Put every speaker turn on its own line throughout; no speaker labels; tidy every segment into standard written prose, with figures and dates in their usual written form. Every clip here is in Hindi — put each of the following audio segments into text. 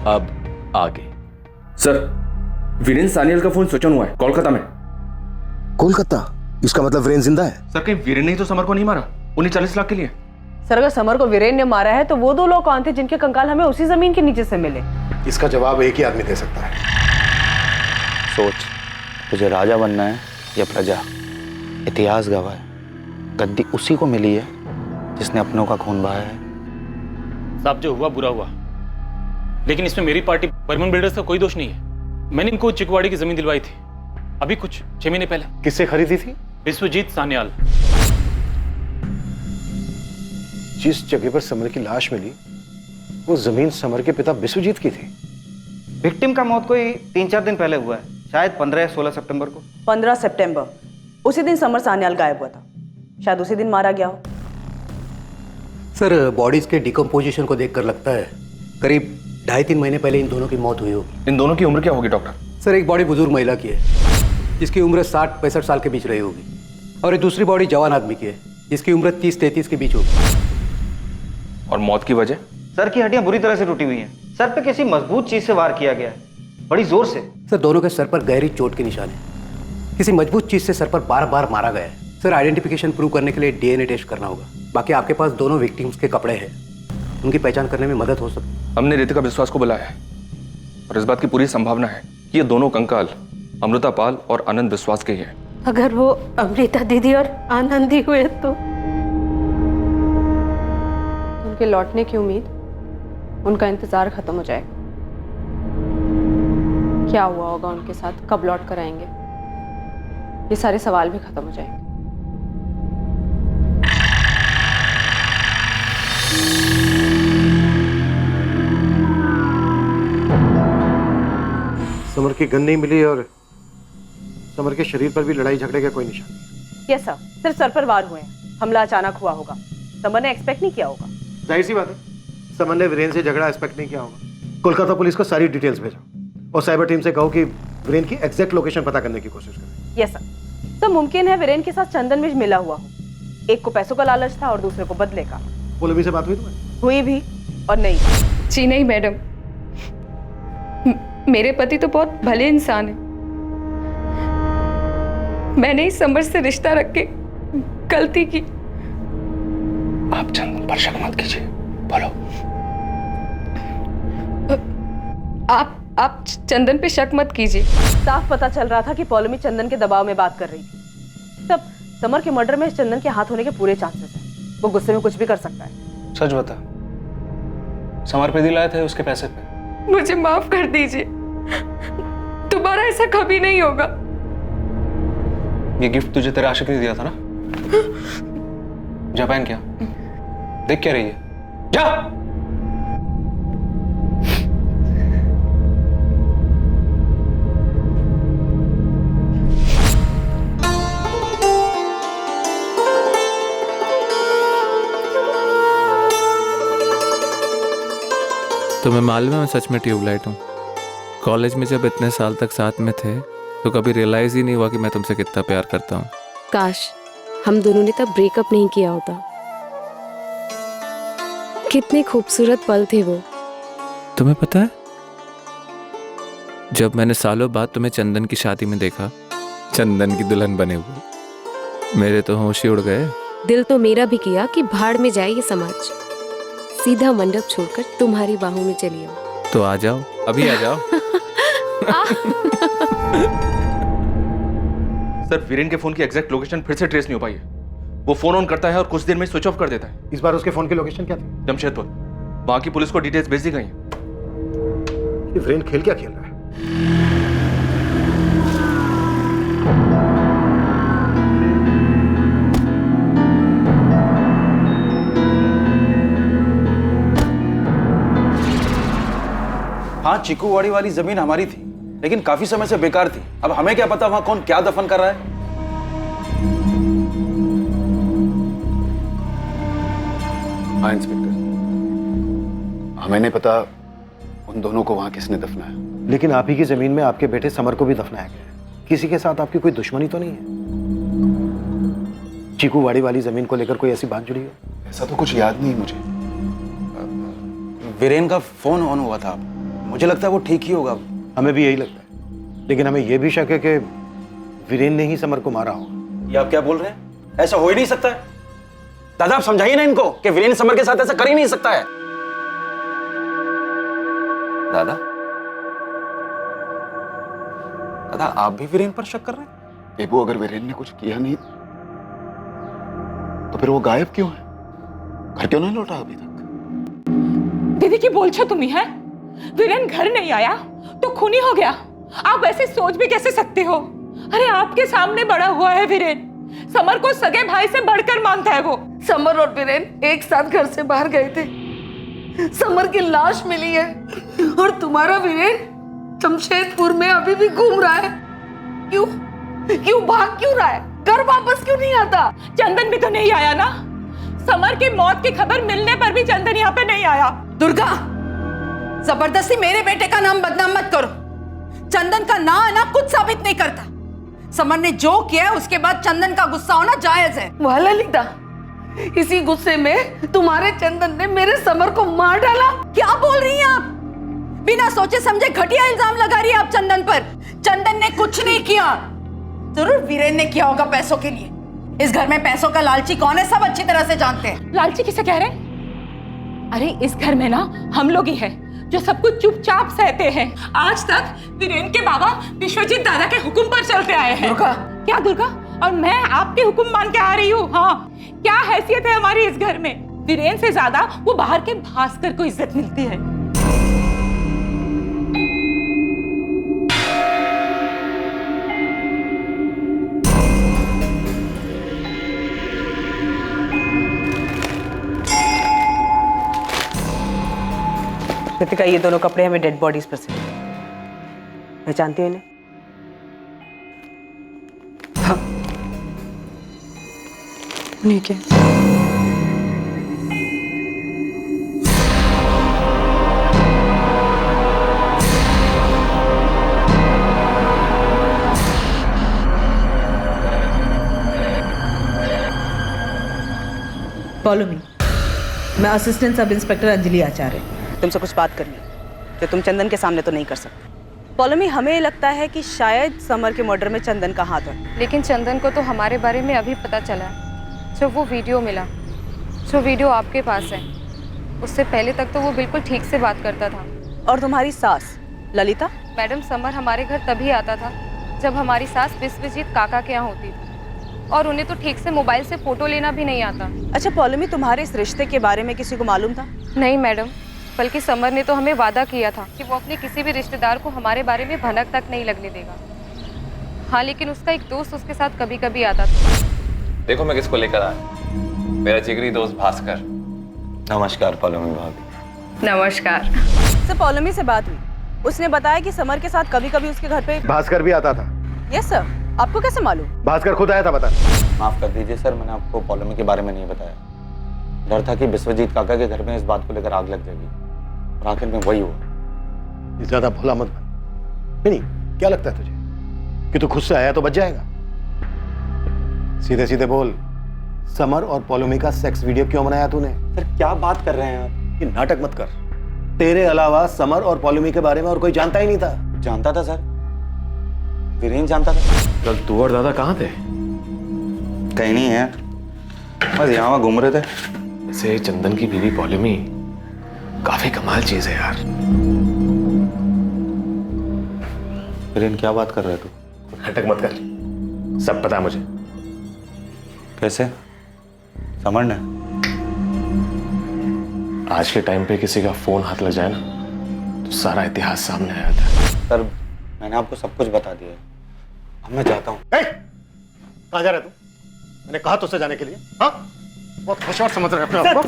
अब आगे।
सर, वीरेंद्र सानियल का फोन स्विच ऑन हुआ है कोलकाता में।
कोलकाता? इसका मतलब वीरेंद्र जिंदा है?
सर, कहीं वीरेंद्र ने तो समर को नहीं मारा 19-40 लाख के लिए?
सर, अगर समर को वीरेंद्र ने मारा है तो वो दो लोग कौन थे जिनके कंकाल हमें उसी जमीन के नीचे से मिले?
इसका जवाब एक ही आदमी दे सकता है।
सोच, तुझे राजा बनना है या प्रजा? इतिहास गवाह है, गद्दी उसी को मिली है जिसने अपनों का खून बहाया है।
साहब, जो हुआ बुरा हुआ, लेकिन इसमें मेरी पार्टी बर्मन बिल्डर्स का कोई दोष नहीं है। मैंने इनको चिकवाड़ी की जमीन दिलवाई थी अभी कुछ 6 महीने पहले।
किससे खरीदी थी?
विश्वजीत सान्याल।
जिस जगह पर समर की लाश मिली वो जमीन समर के पिता विश्वजीत की थी।
विक्टिम का मौत कोई 3-4 दिन पहले हुआ है, शायद 15 या 16 सितंबर को।
15 सितंबर, उसी दिन समर सान्याल गायब हुआ था। शायद उसी दिन मारा गया हो।
सर, बॉडीज के डिकम्पोजिशन को देखकर लगता है करीब 2.5-3 महीने पहले इन दोनों की मौत हुई होगी।
इन दोनों की उम्र क्या होगी डॉक्टर?
सर, एक बॉडी बुजुर्ग महिला की है जिसकी उम्र 60-65 साल के बीच रही होगी, और एक दूसरी बॉडी जवान आदमी की है जिसकी उम्र 30-33 के बीच होगी।
और मौत की वजह?
सर की हड्डियां बुरी तरह से टूटी हुई हैं। सर पे किसी मजबूत चीज से वार किया गया है, बड़ी जोर से।
सर, दोनों के सर पर गहरी चोट के निशान है। किसी मजबूत चीज से सर पर बार बार मारा गया है। सर, आइडेंटिफिकेशन प्रूव करने के लिए डीएनए टेस्ट करना होगा। बाकी आपके पास दोनों विक्टिम्स के कपड़े हैं, उनकी पहचान करने में मदद हो सकती।
हमने रितिका विश्वास को बुलाया है और इस बात की पूरी संभावना है कि ये दोनों कंकाल अमृता पाल और आनंद विश्वास के ही हैं।
अगर वो अमृता दीदी और आनंदी हुए तो
उनके लौटने की उम्मीद, उनका इंतजार खत्म हो जाएगा। क्या हुआ होगा उनके साथ, कब लौट कर आएंगे, ये सारे सवाल भी खत्म हो जाएंगे।
समर की गन नहीं मिली और समर के शरीर पर भी लड़ाई झगड़े का कोई निशान नहीं।
यस सर, सिर्फ सर पर वार हुए हैं। हमला अचानक हुआ होगा, समर ने एक्सपेक्ट नहीं किया होगा।
जाहिर सी बात है, समर ने वीरेंद्र से झगड़ा एक्सपेक्ट नहीं किया होगा। कोलकाता पुलिस को सारी डिटेल्स भेजो और साइबर टीम से कहो कि वीरेंद्र की एग्जैक्ट लोकेशन पता करने की कोशिश करें।
Yes sir. तो मुमकिन है वीरेंद्र के साथ चंदन मिर्ज मिला हुआ हो। एक को पैसों का लालच था और दूसरे को बदले का।
पुलिस से बात हुई तुम्हारी?
हुई भी और नहीं।
जी नहीं मैडम, मेरे पति तो बहुत भले इंसान है। मैंने इस समर से रिश्ता रख के गलती की।
आप चंदन पर शक मत कीजिए, बोलो।
आप चंदन पे शक मत कीजिए।
साफ पता चल रहा था कि पौलमी चंदन के दबाव में बात कर रही थी। तब समर के मर्डर में चंदन के हाथ होने के पूरे चांसेस हैं। वो गुस्से में कुछ भी कर सकता है।
सच बता, समर पे दिलाए थे उसके पैसे पे?
मुझे माफ कर दीजिए, दोबारा ऐसा कभी नहीं होगा।
ये गिफ्ट तुझे तेरे आशिक ने दिया था ना? जा पहन क्या, देख क्या रही है, जा।
तुम्हें मालूम है मैं सच में ट्यूबलाइट हूँ। कॉलेज में जब इतने साल तक साथ में थे तो कभी रियलाइज ही नहीं हुआ कि मैं तुमसे कितना प्यार करता हूँ।
काश हम दोनों ने तब ब्रेकअप नहीं किया होता। कितने खूबसूरत पल थे वो।
तुम्हें पता है, जब मैंने सालों बाद तुम्हें चंदन की शादी में देखा, चंदन की दुल्हन बने हुए, मेरे तो होश ही उड़ गए।
दिल तो मेरा भी किया कि भाड़ में जाए ये समाज, सीधा मंडप छोड़कर तुम्हारी बाहों में चली आऊं।
तो आ जाओ, अभी आ जाओ।
सर, वीरेन के फोन की एग्जैक्ट लोकेशन फिर से ट्रेस नहीं हो पाई है। वो फोन ऑन करता है और कुछ देर में स्विच ऑफ कर देता है।
इस बार उसके फोन की लोकेशन क्या थी?
जमशेदपुर। वहां की पुलिस को डिटेल्स भेज दी गई हैं।
ये वीरेन खेल क्या खेल रहा है?
हाँ, चिकूवाड़ी वाली जमीन हमारी थी, लेकिन काफी समय से बेकार थी। अब हमें क्या पता वहां कौन क्या दफन कर रहा है।
हाँ इंस्पेक्टर, हमें नहीं पता उन दोनों को वहां किसने दफनाया, लेकिन आप ही की जमीन में आपके बेटे समर को भी दफनाया गया है। किसी के साथ आपकी कोई दुश्मनी तो नहीं है? चीकूवाड़ी वाली जमीन को लेकर कोई ऐसी बात जुड़ी हो?
ऐसा तो कुछ याद नहीं मुझे। वीरेन का फोन ऑन हुआ था,
मुझे लगता है वो ठीक ही होगा। हमें भी यही लगता है, लेकिन हमें यह भी शक है कि वीरेन ने ही समर को मारा होगा।
ये आप क्या बोल रहे हैं? ऐसा हो ही नहीं सकता है। दादा आप समझाइए ना इनको कि वीरेन समर के साथ ऐसा कर ही नहीं सकता है। दादा दादा आप भी वीरेन पर शक कर रहे हैं?
बेबू, अगर वीरेन ने कुछ किया नहीं तो फिर वो गायब क्यों है? घर क्यों नहीं लौटा अभी तक?
दीदी की बोल छो तुम्ही है? वीरेन घर नहीं आया तो खूनी हो गया। आप ऐसे सोच भी कैसे सकते हो? अरे आपके सामने बड़ा हुआ है वीरेन, समर को सगे भाई से बढ़कर मानता है वो।
समर और वीरेन एक साथ घर से बाहर गए थे, समर की लाश मिली है और तुम्हारा वीरेन जमशेदपुर में अभी भी घूम रहा है। क्यों क्यों भाग क्यों रहा है? घर वापस क्यों नहीं आता?
चंदन भी तो नहीं आया ना। समर की मौत की खबर मिलने पर भी चंदन यहाँ पे नहीं आया।
दुर्गा, जबरदस्ती मेरे बेटे का नाम बदनाम मत करो। चंदन का ना आना कुछ साबित नहीं करता। समर ने जो किया है उसके बाद चंदन का गुस्सा होना जायज है।
वाह ललिता, इसी गुस्से में तुम्हारे चंदन ने मेरे समर को मार डाला।
क्या बोल रही हैं आप? बिना सोचे समझे घटिया इल्जाम लगा रही है आप चंदन पर। चंदन ने कुछ नहीं किया, जरूर वीरेन ने किया होगा पैसों के लिए। इस घर में पैसों का लालची कौन है सब अच्छी तरह से जानते हैं।
लालची किसे कह रहे? अरे इस घर में ना हम लोग ही है जो सब कुछ चुपचाप सहते हैं। आज तक वीरेन के बाबा विश्वजीत दादा के हुक्म पर चलते आए हैं।
दुर्गा।
क्या दुर्गा? और मैं आपके हुक्म मान के आ रही हूँ। हाँ, क्या हैसियत है हमारी इस घर में? वीरेन से ज्यादा वो बाहर के भास्कर को इज्जत मिलती है।
कृतिका, ये दोनों कपड़े हमें डेड बॉडीज पर से पहचानती हो इन्हें?
हाँ, ठीक है।
Follow me. मैं असिस्टेंट सब इंस्पेक्टर अंजलि आचार्य। तुमसे कुछ बात करनी है जो तुम चंदन के सामने तो नहीं कर सकते। Follow me. हमें लगता है कि शायद समर के मर्डर में चंदन का हाथ है।
लेकिन चंदन को तो हमारे बारे में अभी पता चला है। जब वो वीडियो मिला, जो वीडियो आपके पास है, उससे पहले तक तो वो बिल्कुल ठीक से बात करता था।
और तुम्हारी सास ललिता?
मैडम, समर हमारे घर तभी आता था जब हमारी सास विश्वजीत काका के यहाँ होती थी, और उन्हें तो ठीक से मोबाइल से फोटो लेना भी नहीं आता।
अच्छा फॉलो मी, तुम्हारे इस रिश्ते के बारे में किसी को मालूम था?
नहीं मैडम, बल्कि समर ने तो हमें वादा किया था कि वो अपने किसी भी रिश्तेदार को हमारे बारे में भनक तक नहीं लगने देगा। हाँ, लेकिन उसका एक दोस्त उसके साथ कभी कभी आता था।
देखो मैं किसको लेकर आया, मेरा जिगरी दोस्त भास्कर।
नमस्कार पलोमी भाभी।
नमस्कार।
सर, पौलमी से बात हुई, उसने बताया कि समर के साथ कभी कभी उसके घर पे
भास्कर भी आता था।
Yes sir. आपको कैसे मालूम?
भास्कर खुद आया था बता।
माफ कर दीजिए सर, मैंने आपको पॉलोमी के बारे में नहीं बताया। डर था कि विश्वजीत काका के घर में इस बात को लेकर आग लग जाएगी, और आखिर में वही हुआ।
ज्यादा भोला मत बन। नहीं, क्या लगता है तुझे कि तू खुद से आया तो बच जाएगा? सीधे सीधे बोल, समर और पॉलोमी का सेक्स वीडियो क्यों बनाया तूने?
सर क्या बात कर रहे हैं आप?
ये नाटक मत कर। तेरे अलावा समर और पॉलोमी के बारे में और कोई जानता ही नहीं था।
जानता था सर, वीरेन जानता था।
कल तू और दादा कहाँ थे?
कहीं नहीं है, बस यहाँ घूम रहे थे।
वैसे चंदन की बीवी पॉलोमी काफी कमाल चीज है यार।
वीरेन क्या बात कर रहे तू?
नाटक मत कर, सब पता है मुझे।
कैसे? समर ने?
आज के टाइम पे किसी का फोन हाथ लग जाए ना तो सारा इतिहास सामने आ जाता है।
सर मैंने आपको सब कुछ बता दिया है, अब मैं जाता हूँ।
कहाँ जा रहे तू? मैंने कहा तुझसे जाने के लिए। हाँ, बहुत होशियार समझ रहे अपने आप को।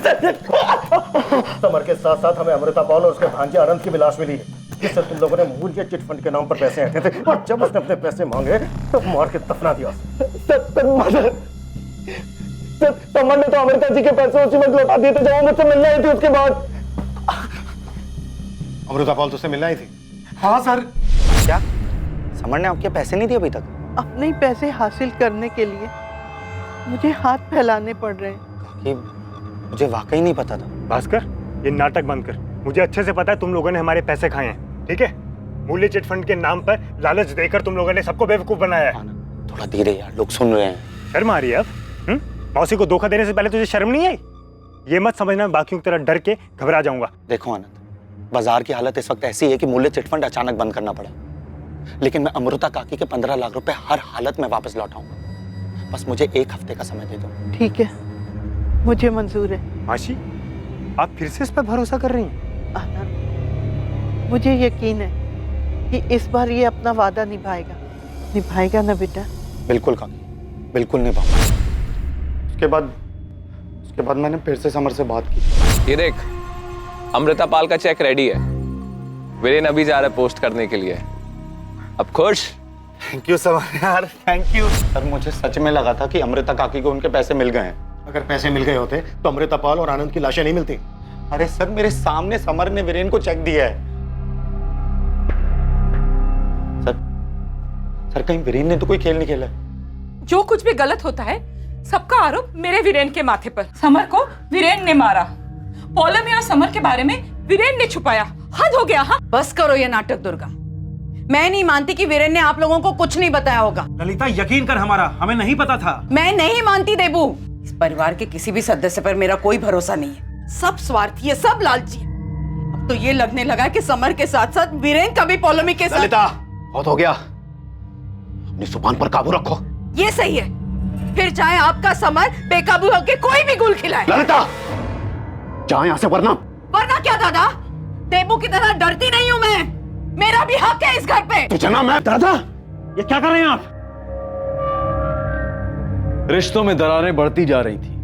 समर के साथ साथ हमें अमृता पॉल और उसके भांजे आनंद की भी लाश मिली है, जिससे तुम लोगों ने मूल्य चिट फंड के नाम पर पैसे हटे थे, और जब उसने अपने पैसे मांगे तो मार के दफना दिया। समर ने तो अमृता जी के पैसे उसी वक्त लौटा दिए थे जब वो मुझसे मिलने आई थी। उसके बाद अमृता पॉल तुझसे मिलने आई थी?
हाँ सर।
क्या समर ने आपके पैसे नहीं दिए अभी तक?
अपने पैसे हासिल करने के लिए मुझे हाथ फैलाने पड़ रहे हैं।
कि मुझे वाकई नहीं पता था।
भास्कर, ये नाटक बंद कर। मुझे अच्छे से पता है तुम लोगों ने हमारे पैसे खाए हैं। ठीक है? मूल्य चिट फंड के नाम पर लालच देकर तुम लोगों ने सबको बेवकूफ बनाया है।
थोड़ा धीरे यार, लोग सुन रहे हैं।
शर्म आ रही है अब? मौसी को धोखा देने से पहले तुझे शर्म नहीं आई? ये मत समझना बाकियों की तरह डर के घबरा जाऊंगा।
देखो आनंद, बाजार की हालत इस वक्त ऐसी है कि मूल्य चिट फंड अचानक बंद करना पड़ा, लेकिन मैं अमृता काकी के 15 लाख रुपए हर हालत में वापस लौटाऊंगा। बस मुझे 1 हफ्ते का समय दे दो।
ठीक है, मुझे मंजूर है।
मासी, आप फिर से इस पर भरोसा कर रही हैं?
आनंद, मुझे यकीन है कि इस बार ये अपना वादा निभाएगा ना बेटा?
बिल्कुल काकी, बिल्कुल निभाऊंगा। उसके बाद मैंने फिर से समर से बात की।
ये देख, अमृता पाल का चेक रेडी है। वीरेन अभी जा रहा है पोस्ट करने के लिए। अब खुश?
थैंक यू समर यार, थैंक यू। सर मुझे सच में लगा था कि अमृता काकी को उनके पैसे मिल गए हैं।
अगर पैसे मिल गए होते तो अमृता पाल और आनंद की लाशें नहीं मिलती।
अरे सर, मेरे सामने समर ने वीरेन को चेक दिया है। सर कहीं वीरेन ने तो कोई खेल नहीं खेला?
जो कुछ भी गलत होता है सबका आरोप मेरे वीरेन के माथे पर। समर को वीरेन ने मारा, पौलमी और समर के बारे में वीरेन ने छुपाया। हद हो गया। हाँ,
बस करो ये नाटक दुर्गा। मैं नहीं मानती कि वीरेन ने आप लोगों को कुछ नहीं बताया होगा।
ललिता, यकीन कर, हमें नहीं पता था।
मैं नहीं मानती देबू। इस परिवार के किसी भी सदस्य पर मेरा कोई भरोसा नहीं है। सब स्वार्थी है, सब लालची है। अब तो ये लगने लगा कि समर के साथ साथ वीरेन का भी पौलमी के साथ।
ललिता, बहुत हो गया, अपनी जुबान पर काबू रखो।
ये सही है, फिर चाहे आपका समर बेकाबू होकर कोई भी गुल खिलाए।
ललिता, जा यहाँ से, वरना
क्या दादा? देबू की तरह डरती नहीं हूँ मैं। मेरा भी हक है इस घर पे।
तुझे ना मैं।
दादा, ये क्या कर रहे हैं आप?
रिश्तों में दरारें बढ़ती जा रही थी,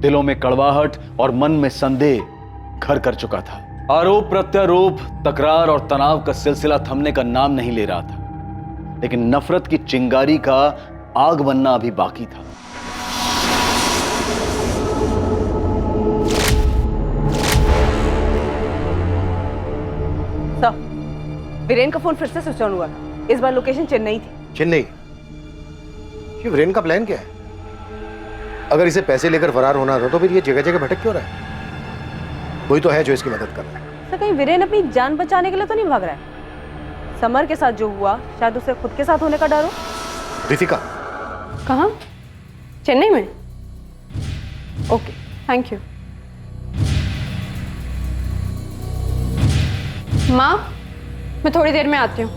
दिलों में कड़वाहट और मन में संदेह घर कर चुका था। आरोप प्रत्यारोप, तकरार और तनाव का सिलसिला थमने का नाम नहीं ले रहा था, लेकिन नफरत की चिंगारी का आग बनना अभी बाकी था।
वीरेन का फोन फिर से स्विच ऑन हुआ था। इस बार लोकेशन चेन्नई थी।
चेन्नई? ये वीरेन का प्लान क्या है? अगर इसे पैसे लेकर फरार होना था तो फिर ये जगह जगह भटक क्यों रहा है? कोई तो है जो इसकी मदद कर रहा है।
सर, कहीं वीरेन अपनी जान बचाने के लिए तो नहीं भाग रहा है? समर के साथ जो हुआ शायद उसे खुद के साथ होने का डर हो।
रितिका,
कहाँ? चेन्नई में? Okay, thank you. माँ, मैं थोड़ी देर में आती हूँ।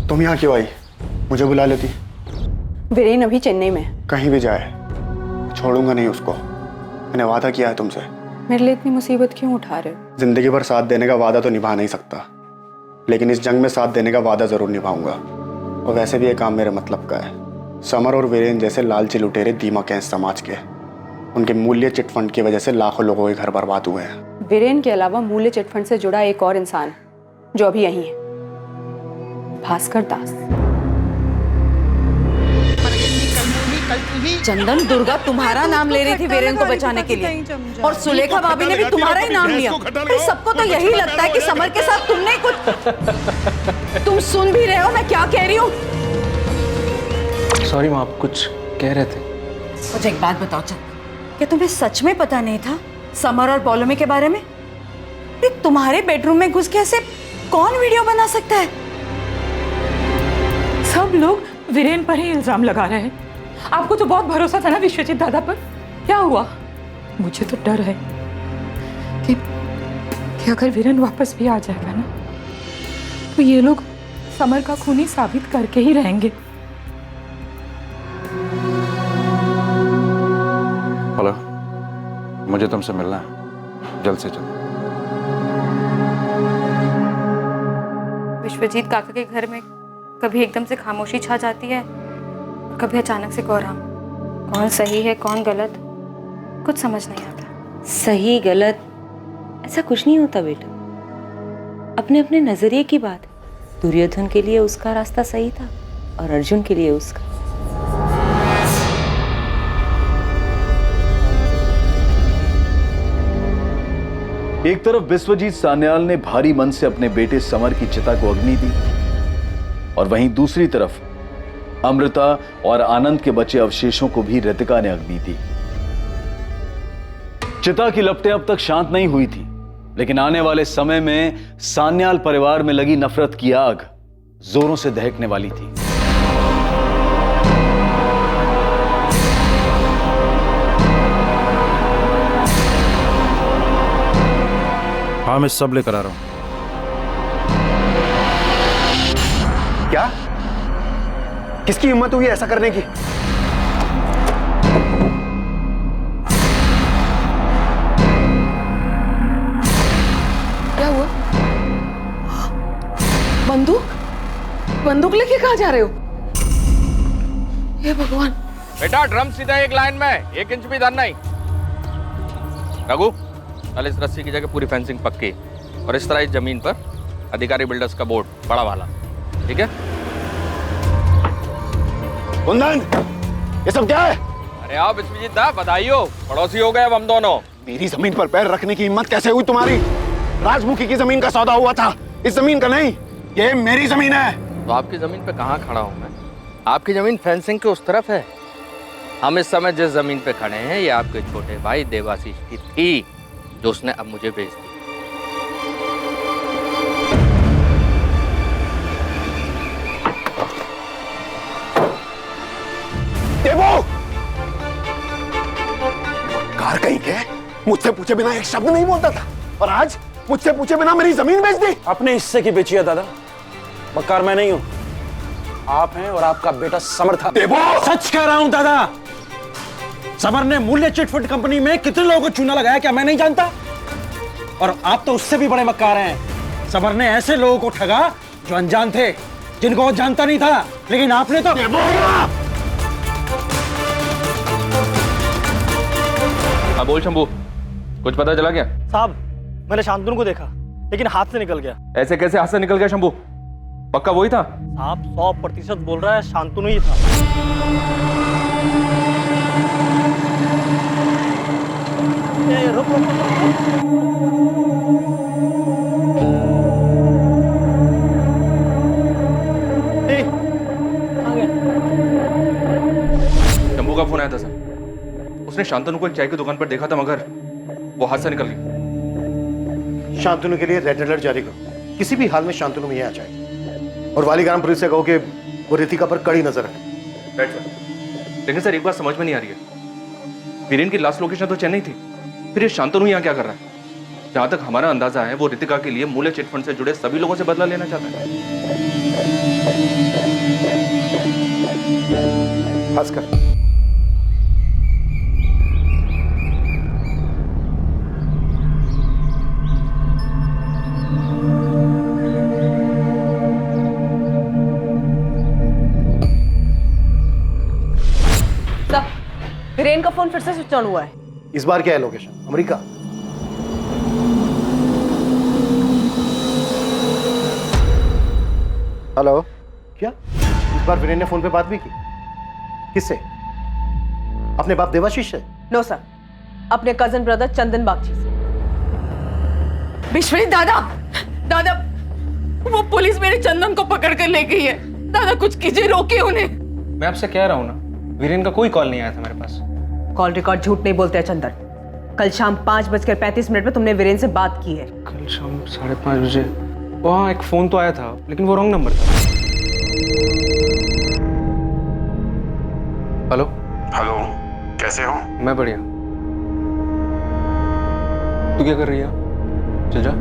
तुम यहाँ क्यों आई? मुझे बुला लेती।
वीरेन अभी चेन्नई में।
कहीं भी जाए छोड़ूंगा नहीं उसको। मैंने वादा किया है तुमसे।
मेरे लिए इतनी मुसीबत क्यों उठा रहे हो?
जिंदगी भर साथ देने का वादा तो निभा नहीं सकता, लेकिन इस जंग में साथ देने का वादा जरूर निभाऊंगा। और वैसे भी ये काम मेरे मतलब का है। समर और वीरेन जैसे लालची लुटेरे दीमक हैं इस समाज के। उनके मूल्य चिटफंड की वजह से लाखों लोगों के घर बर्बाद हुए हैं।
वीरेन के अलावा मूल्य चिटफंड से जुड़ा एक और इंसान जो अभी यहीं है, भास्कर दास।
चंदन, दुर्गा तुम्हारा नाम ले रही थी वीरेन को बचाने के लिए, और सुलेखा भाभी ने भी तुम्हारा ही नाम लिया। भाई, सबको तो यही लगता है कि समर के साथ तुमने कुछ। तुम सुन भी रहे हो मैं क्या कह रही हूँ?
सॉरी माँ, आप कुछ कह रहे थे।
मुझे एक बात बताओ चंदन, क्या तुम्हें सच में पता नहीं था समर और पौलमी के बारे में? तुम्हारे बेडरूम में घुस के ऐसे कौन वीडियो बना सकता है?
सब लोग वीरेन पर ही इल्जाम लगा रहे हैं। आपको तो बहुत भरोसा था ना विश्वजीत दादा पर। क्या हुआ? मुझे तो डर है कि अगर वीरेन वापस भी आ जाएगा ना, तो ये लोग समर का खूनी साबित करके ही रहेंगे।
हेलो, मुझे तुमसे मिलना है, जल्द से जल्द।
विश्वजीत काका के घर में कभी एकदम से खामोशी छा जाती है, कभी अचानक से कोहराम। कौन सही है कौन गलत, कुछ समझ नहीं आता।
सही गलत ऐसा कुछ नहीं होता बेटा, अपने अपने नजरिए की बात। दुर्योधन के लिए उसका रास्ता सही था और अर्जुन के लिए उसका।
एक तरफ विश्वजीत सान्याल ने भारी मन से अपने बेटे समर की चिता को अग्नि दी, और वहीं दूसरी तरफ अमृता और आनंद के बचे अवशेषों को भी रितिका ने अग्नि दी। चिता की लपटें अब तक शांत नहीं हुई थी, लेकिन आने वाले समय में सान्याल परिवार में लगी नफरत की आग जोरों से दहकने वाली थी।
हाँ, मैं सब लेकर आ रहा हूं।
क्या? किसकी हिम्मत हुई ऐसा करने की?
क्या हुआ? बंदूक लेके कहाँ जा रहे हो? हे भगवान।
बेटा ड्रम सीधा एक लाइन में, 1 इंच भी इधर नहीं। रघु, कल इस रस्सी की जगह पूरी फेंसिंग पक्की और इस तरह इस जमीन पर अधिकारी बिल्डर्स का बोर्ड बड़ा वाला, ठीक है?
कुंदन, ये सब क्या है?
अरे आओ विश्वजीत दा, बधाई हो, पड़ोसी हो गए अब हम दोनों।
मेरी जमीन पर पैर रखने की हिम्मत कैसे हुई तुम्हारी? राजमुखी की जमीन का सौदा हुआ था, इस जमीन का नहीं। ये मेरी जमीन है।
तो आपकी जमीन पे कहाँ खड़ा हूँ मैं? आपकी जमीन फेंसिंग के उस तरफ है। हम इस समय जिस जमीन पे खड़े हैं ये आपके छोटे भाई देवाशीष की थी, जो उसने अब मुझे बेच दी।
देवो! कार कहीं के मुझसे पूछे बिना एक शब्द नहीं बोलता था, और आज मुझसे पूछे बिना मेरी जमीन बेच दी।
अपने हिस्से की बेची है दादा, मक्कार मैं नहीं हूं, आप हैं और आपका बेटा समर था। सच कह रहा हूं दादा, समर ने मूल्य चिटफंड कंपनी में कितने लोगों को चूना लगाया क्या मैं नहीं जानता? और आप तो उससे भी बड़े मक्कार हैं। समर ने ऐसे लोगों को ठगा जो अनजान थे, जिनको वो जानता नहीं था, लेकिन आपने तो
हाँ बोल शंभू, कुछ पता चला क्या?
साहब, मैंने शांतनु को देखा, लेकिन हाथ से निकल गया।
ऐसे कैसे हाथ से निकल गया शंभू? पक्का वही था?
साहब 100% बोल रहा है शांतनु ही था। रुक रुक
शंभू का फोन आया था सर, उसने शांतनु को एक चाय की दुकान पर देखा था, मगर वो हाथ से निकल गई।
शांतनु के लिए रेड अलर्ट जारी करो, किसी भी हाल में शांतनु में यहाँ आ जाए, और वालीग्राम पुलिस से कहो कि वो रितिका पर कड़ी नजर रखे।
लेकिन सर एक बात समझ में नहीं आ रही है, वीरेन की लास्ट लोकेशन तो चेन्नई थी, फिर ये शांतनु यहाँ क्या कर रहा है? जहां तक हमारा अंदाजा है वो रितिका के लिए मूल्य चिटफंड से जुड़े सभी लोगों से बदला लेना चाहता है।
खासकर
वीरेन का फोन फिर से स्विच ऑन हुआ है।
इस बार क्या है लोकेशन? अमेरिका? हेलो, क्या इस बार वीरेन ने फोन पे बात भी की? किससे? अपने बाप देवाशीष से?
नो सर, अपने कजन ब्रदर चंदन बागची से।
विश्वजीत दादा, दादा वो पुलिस मेरे चंदन को पकड़ कर ले गई है। दादा कुछ कीजिए, रोके उन्हें।
मैं आपसे कह रहा हूँ ना, वीरेन का कोई कॉल नहीं आया था मेरे पास।
कॉल रिकॉर्ड झूठ नहीं बोलते हैं चंदन। कल शाम 5:35 में तुमने वीरेन से बात की है।
कल शाम 5:30 बजे वहाँ एक फोन तो आया था, लेकिन वो रॉन्ग नंबर था। हेलो
हेलो, कैसे हो?
मैं बढ़िया, तू क्या कर रही है? चल जा।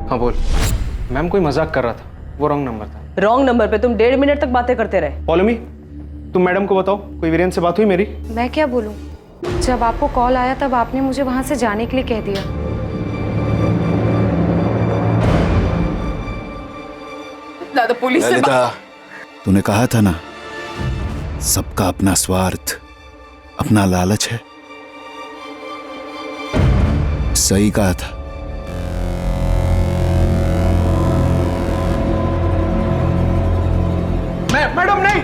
हाँ बोल। मैम कोई मजाक कर रहा था, वो रॉन्ग नंबर था।
रॉन्ग नंबर पे तुम 1.5 मिनट तक बातें करते रहे।
पॉलमी, तुम मैडम को बताओ कोई वीरेन से बात हुई मेरी?
मैं क्या बोलूं? जब आपको कॉल आया तब आपने मुझे वहां से जाने के लिए कह दिया।
दादा पुलिस से
ललिता, तूने कहा था ना सबका अपना स्वार्थ, अपना लालच है। सही कहा था।
मैडम नहीं।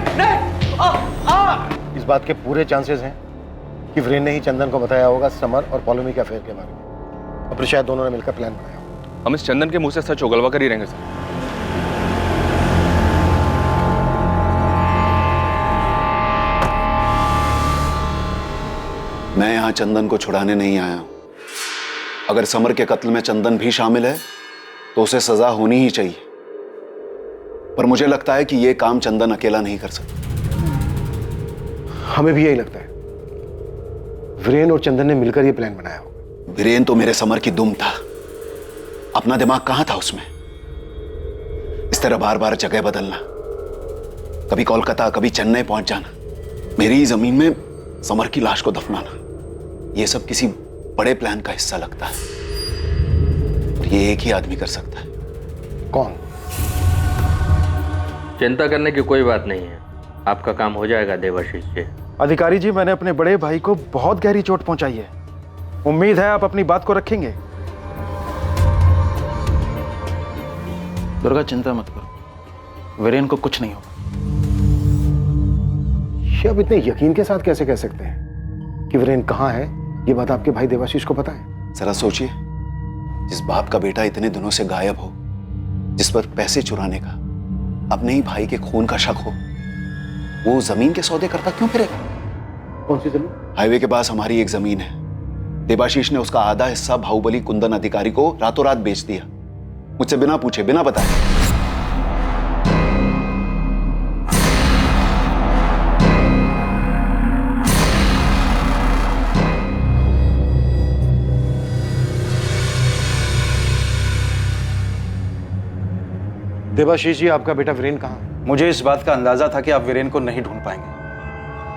इस बात के पूरे चांसेस हैं कि वीरेन ने ही चंदन को बताया होगा समर और पॉलोमी के अफेयर के बारे में, और फिर शायद दोनों ने मिलकर प्लान बनाया।
हम इस चंदन के मुंह से सच उगलवा कर ही रहेंगे सर।
मैं यहां चंदन को छुड़ाने नहीं आया हूं। अगर समर के कत्ल में चंदन भी शामिल है तो उसे सजा होनी ही चाहिए, पर मुझे लगता है कि यह काम चंदन अकेला नहीं कर सकता।
हमें भी यही लगता है। वीरेन और चंदन ने मिलकर यह प्लान बनाया होगा।
वीरेन तो मेरे समर की दुम था, अपना दिमाग कहां था उसमें। इस तरह बार बार जगह बदलना, कभी कोलकाता कभी चेन्नई पहुंच जाना, मेरी ही जमीन में समर की लाश को दफनाना, यह सब किसी बड़े प्लान का हिस्सा लगता है। और ये एक ही आदमी कर सकता है।
कौन?
चिंता करने की कोई बात नहीं है, आपका काम हो जाएगा देवाशीष जी।
अधिकारी जी, मैंने अपने बड़े भाई को बहुत गहरी चोट पहुंचाई है। उम्मीद है आप अपनी बात को रखेंगे। दुर्गा चिंता मत करो, वीरेन को कुछ नहीं होगा।
ये आप इतने यकीन के साथ कैसे कह सकते हैं कि वीरेन कहाँ है? ये बात आपके भाई देवाशीष को पता है?
जरा सोचिए, जिस बाप का बेटा इतने दिनों से गायब हो, जिस पर पैसे चुराने का, अपने ही भाई के खून का शक हो, वो जमीन के सौदे करता क्यों फिरेगा?
कौन सी जमीन?
हाईवे के पास हमारी एक जमीन है। देवाशीष ने उसका आधा हिस्सा बाहुबली कुंदन अधिकारी को रातों रात बेच दिया, मुझसे बिना पूछे बिना बताए।
देवाशीष जी, आपका बेटा वीरेन कहाँ है?
मुझे इस बात का अंदाजा था कि आप वीरेन को नहीं ढूंढ पाएंगे,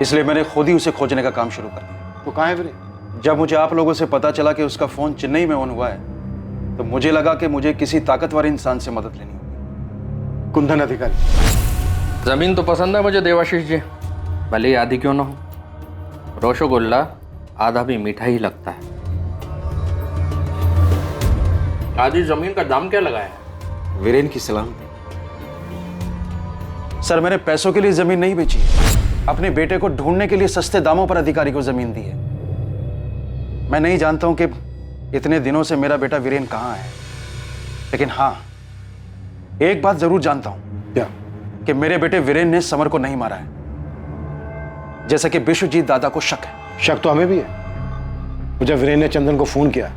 इसलिए मैंने खुद ही उसे खोजने का काम शुरू कर दिया।
तो कहाँ है वीरेन?
जब मुझे आप लोगों से पता चला कि उसका फोन चेन्नई में ऑन हुआ है, तो मुझे लगा कि मुझे किसी ताकतवर इंसान से मदद लेनी होगी।
कुंदन अधिकारी,
जमीन तो पसंद है मुझे देवाशीष जी, भले ही आधी क्यों ना हो। रसगुल्ला आधा भी मीठा ही लगता है। आधी जमीन का दाम क्या लगाया है?
वीरेन की सलामती। सर, मैंने पैसों के लिए जमीन नहीं बेची, अपने बेटे को ढूंढने के लिए सस्ते दामों पर अधिकारी को जमीन दी है। मैं नहीं जानता हूं कि इतने दिनों से मेरा बेटा वीरेन कहां है, लेकिन हां, एक बात जरूर जानता हूं।
क्या?
कि मेरे बेटे वीरेन ने समर को नहीं मारा है, जैसा कि विश्वजीत दादा को शक है।
शक तो हमें भी है। जब वीरेन ने चंदन को फोन किया,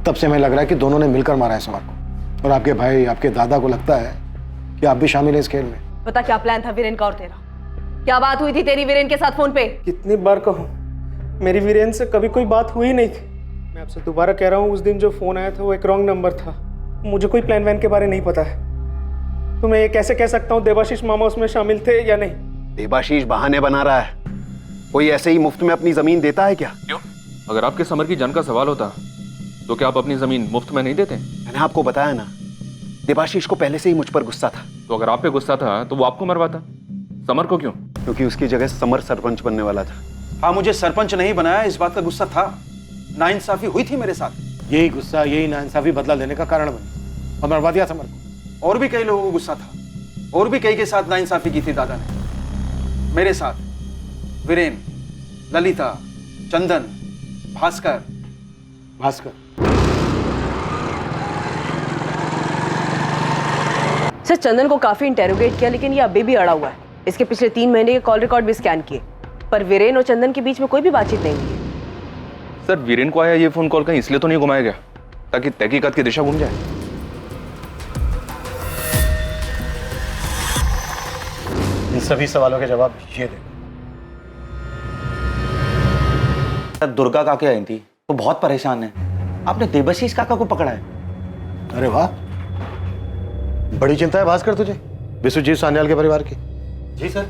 तब से हमें लग रहा है कि दोनों ने मिलकर मारा है समर को। और आपके भाई, आपके दादा को लगता है कि आप भी शामिल हैं इस खेल में।
पता क्या प्लान था वीरेन का और तेरा? क्या बात हुई थी तेरी वीरेन के साथ फोन पे?
कितनी बार कहूँ, मेरी वीरेन से कभी कोई बात हुई नहीं थी। मैं आपसे दोबारा कह रहा हूँ, उस दिन जो फोन आया था वो एक रॉन्ग नंबर था। मुझे कोई प्लान वैन के बारे नहीं पता है। तो मैं ये कैसे कह सकता हूँ देवाशीष मामा उसमें शामिल थे या नहीं?
देवाशीष बहाने बना रहा है। कोई ऐसे ही मुफ्त में अपनी जमीन देता है क्या?
क्यों? अगर आपके समर की जान का सवाल होता तो क्या आप अपनी जमीन मुफ्त में नहीं देते?
मैंने आपको बताया ना, देवाशीष को पहले से ही मुझ पर गुस्सा था।
तो अगर आप पे गुस्सा था तो वो आपको मरवाता, समर को क्यों?
क्योंकि उसकी जगह समर सरपंच बनने वाला था।
हाँ, मुझे सरपंच नहीं बनाया, इस बात का गुस्सा था। नाइंसाफी हुई थी मेरे साथ।
यही गुस्सा, यही नाइंसाफी बदला लेने का कारण बनी और मरवा दिया समर को।
और भी कई लोगों को गुस्सा था, और भी कई के साथ नाइंसाफी की थी दादा ने। मेरे साथ वीरेन, ललिता, चंदन, भास्कर।
सर, चंदन को काफी इंटेरोगेट किया, लेकिन ये अभी भी अड़ा हुआ है। इसके पिछले 3 महीने के कॉल रिकॉर्ड भी स्कैन किए, पर वीरेन और चंदन के बीच में कोई भी बातचीत नहीं हुई है।
सर, वीरेन को आया ये फोन कॉल कहीं इसलिए तो नहीं घुमाया गया ताकि तहकीकात की दिशा घूम जाए?
इन सभी सवालों के जवाब ये दे।
दुर्गा काकी आई थी तो बहुत परेशान है। आपने देवाशीष काका को पकड़ा है।
अरे वाह, बड़ी चिंता है भास्कर तुझे विश्वजीत सान्याल के परिवार की।
जी सर,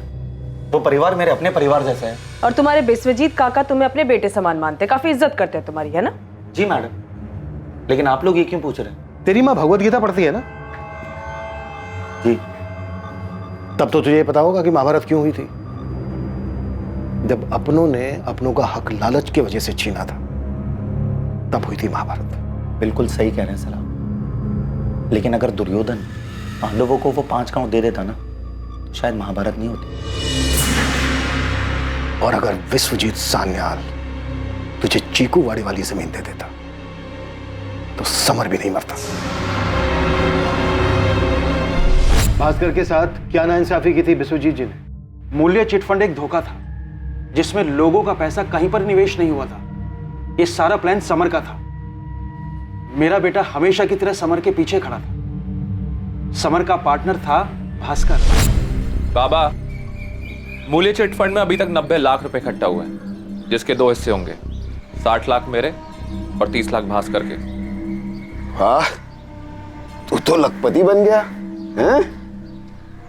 वो परिवार मेरे अपने परिवार जैसा है।
और तुम्हारे विश्वजीत काका तुम्हें अपने बेटे समान मानते, काफी इज्जत करते हैं तुम्हारी, है ना?
जी मैडम, लेकिन आप लोग ये क्यों पूछ रहे हैं?
तेरी माँ भगवत गीता पढ़ती है ना?
जी।
तब तो तुझे पता होगा कि महाभारत क्यों हुई थी। जब अपनों ने अपनों का हक लालच की वजह से छीना था, तब हुई थी महाभारत।
बिल्कुल सही कह रहे हैं सर आप। लेकिन अगर दुर्योधन पांडवों को वो 5 गांव दे देता ना, तो शायद महाभारत नहीं होती।
और अगर विश्वजीत सान्याल तुझे चीकूवाड़ी वाली जमीन दे देता, तो समर भी नहीं मरता। भास्कर के साथ क्या नाइंसाफी की थी बिस्वजीत जी ने?
मूल्य चिटफंड एक धोखा था जिसमें लोगों का पैसा कहीं पर निवेश नहीं हुआ था। ये सारा प्लान समर का था। मेरा बेटा हमेशा की तरह समर के पीछे खड़ा था। समर का पार्टनर था भास्कर।
बाबा, मूल्य चिटफंड में अभी तक 90 लाख रुपए इकट्ठा हुए हैं, जिसके 2 हिस्से होंगे, 60 लाख मेरे और 30 लाख भास्कर के।
वाह, तू तो लखपति बन गया हैं?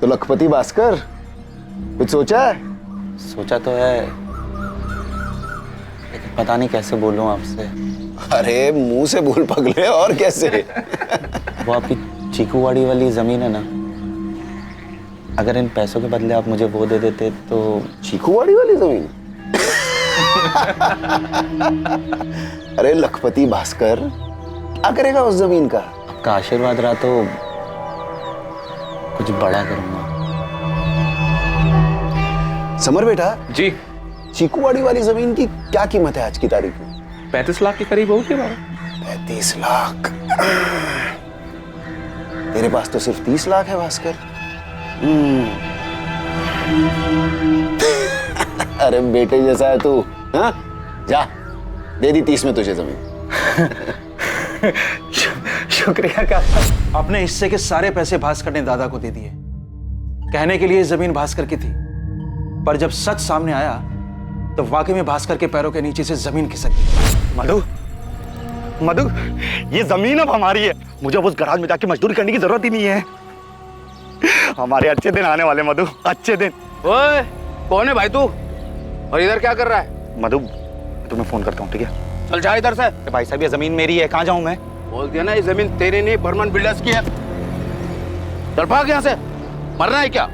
तो लखपति भास्कर, कुछ सोचा है?
सोचा तो है, लेकिन पता नहीं कैसे बोलूं आपसे।
अरे मुंह से बोल पगले, और कैसे?
वो आपकी चीकूवाड़ी वाली जमीन है ना, अगर इन पैसों के बदले आप मुझे वो दे देते तो।
चीकूवाड़ी वाली जमीन? अरे लखपति भास्कर, क्या करेगा उस जमीन का?
आपका आशीर्वाद रहा तो कुछ बड़ा करूंगा।
समर बेटा
जी,
चीकूवाड़ी वाली जमीन की क्या कीमत है आज की तारीख में?
35 लाख के करीब होगी बाबा।
35 लाख? तेरे पास तो सिर्फ 30 लाख है भास्कर। अरे बेटे जैसा है तू। हाँ, जा दे दी 30 में तुझे जमीन।
शुक्रिया काका। अपने हिस्से के सारे पैसे भास्कर ने दादा को दे दिए। कहने के लिए जमीन भास्कर की थी, पर जब सच सामने आया तो वाकई में भास्कर के पैरों के नीचे से जमीन खिसक गई।
मधु, मधु, ये जमीन अब हमारी है। मुझे अब उस गराज में जाके मजदूरी करने की जरूरत ही नहीं है। हमारे अच्छे दिन आने वाले मधु, अच्छे दिन।
ओए, कौन है भाई तू? और इधर क्या कर रहा है?
मधु, तुम्हें फोन करता हूँ, ठीक है?
चल जा इधर से।
भाई साहब, ये जमीन मेरी है, कहाँ जाऊं मैं?
बोल दिया ना, ये जमीन तेरी नहीं, बर्मन बिल्डर्स की है। चल भाग यहाँ से, मरना है क्या?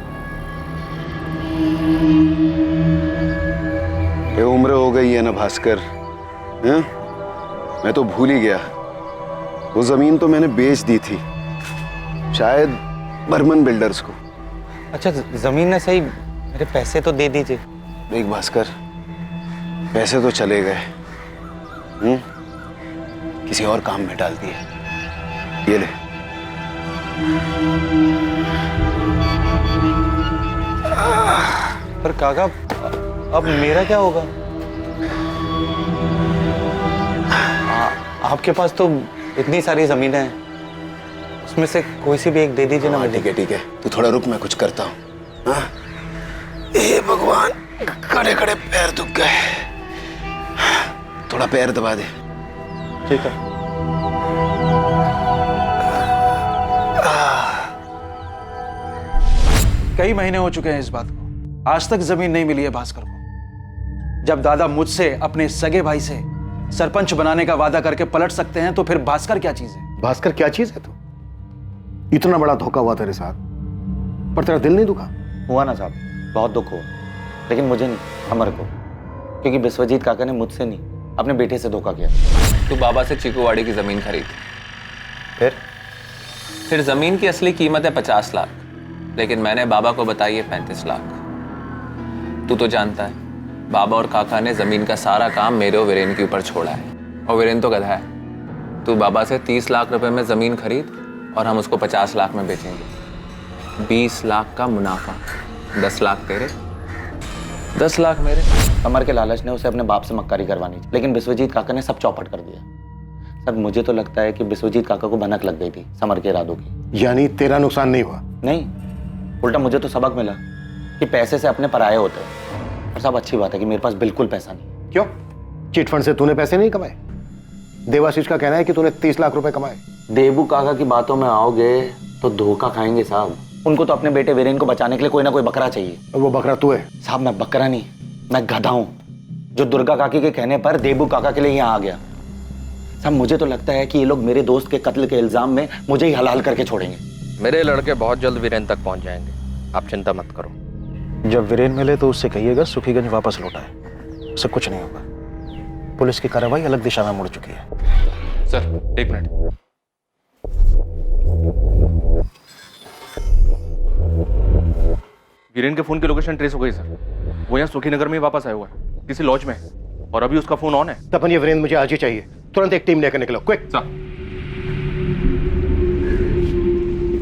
ये उम्र हो गई है ना भास्कर, हैं? मैं तो भूल ही गया। वो जमीन तो मैंने बेच दी थी, शायद बर्मन बिल्डर्स को।
अच्छा, जमीन ने सही, मेरे पैसे तो दे दीजिए।
देख भास्कर, पैसे तो चले गए, किसी और काम में डाल दिए। ये ले।
पर काका, अब मेरा क्या होगा? आपके पास तो इतनी सारी जमीनें हैं, उसमें से कोई सी भी एक दे दीजिए ना।
ठीक है ठीक है, तू थोड़ा रुक, मैं कुछ करता हूँ। हाँ? हे भगवान, खड़े खड़े पैर दुख गए, थोड़ा पैर दबा दे।
ठीक है।
कई महीने हो चुके हैं इस बात को, आज तक जमीन नहीं मिली है भास्कर को। जब दादा मुझसे अपने सगे भाई से सरपंच बनाने का वादा करके पलट सकते हैं, तो फिर भास्कर क्या चीज है?
भास्कर क्या चीज है तू? इतना बड़ा धोखा हुआ तेरे साथ, पर तेरा दिल नहीं दुखा?
हुआ ना साहब, बहुत दुख हुआ, लेकिन मुझे नहीं, अमर को। क्योंकि बिस्वजीत काका ने मुझसे नहीं, अपने बेटे से धोखा किया।
तू बाबा से चीकूवाड़ी की जमीन खरीद। फिर जमीन की असली कीमत है 50 लाख, लेकिन मैंने बाबा को बताई है 35 लाख। तू तो जानता है, बाबा और काका ने जमीन का सारा काम मेरे और वीरेन के ऊपर छोड़ा है, और वीरेन तो गधा है। तू बाबा से 30 लाख रुपए में जमीन खरीद और हम उसको 50 लाख में बेचेंगे। 20 लाख का मुनाफा, 10 लाख तेरे, 10 लाख मेरे।
समर के लालच ने उसे अपने बाप से मक्कारी करवानी थी, लेकिन बिस्वजीत काका ने सब चौपट कर दिया। सर, मुझे तो लगता है कि बिस्वजीत काका को भनक लग गई थी समर के इरादों की।
यानी तेरा नुकसान नहीं हुआ?
नहीं, उल्टा मुझे तो सबक मिला कि पैसे से अपने पराये होते हैं। और सब अच्छी बात है कि मेरे पास बिल्कुल पैसा नहीं।
क्यों? चिटफंड से तूने पैसे नहीं कमाए? देवाशीष का कहना है कि तूने 30 लाख रुपए कमाए।
देबू काका की बातों में आओगे तो धोखा खाएंगे साहब। उनको तो अपने बेटे वीरेन को बचाने के लिए कोई ना कोई बकरा चाहिए।
और वो बकरा तू है?
साहब, मैं बकरा नहीं, मैं गधा हूं, जो दुर्गा काकी के कहने पर देबू काका के लिए यहाँ आ गया। साहब, मुझे तो लगता है कि ये लोग मेरे दोस्त के कत्ल के इल्जाम में मुझे ही हलाल करके छोड़ेंगे।
मेरे लड़के बहुत जल्द वीरेन तक पहुंच जाएंगे, आप चिंता मत करो।
जब वीरेन मिले तो उससे कहिएगा सुखीगंज वापस लौटाए, उससे कुछ नहीं होगा। पुलिस की कार्रवाई अलग दिशा में मुड़ चुकी है।
Sir, 1 minute. वीरेन के फोन की लोकेशन ट्रेस हो गई सर। वो यहाँ सुखीनगर में वापस आया हुआ है, किसी लॉज में, और अभी उसका फोन ऑन है।
तपन, ये वीरेन मुझे आज ही चाहिए, तुरंत एक टीम लेकर निकलो, क्विक।
सर।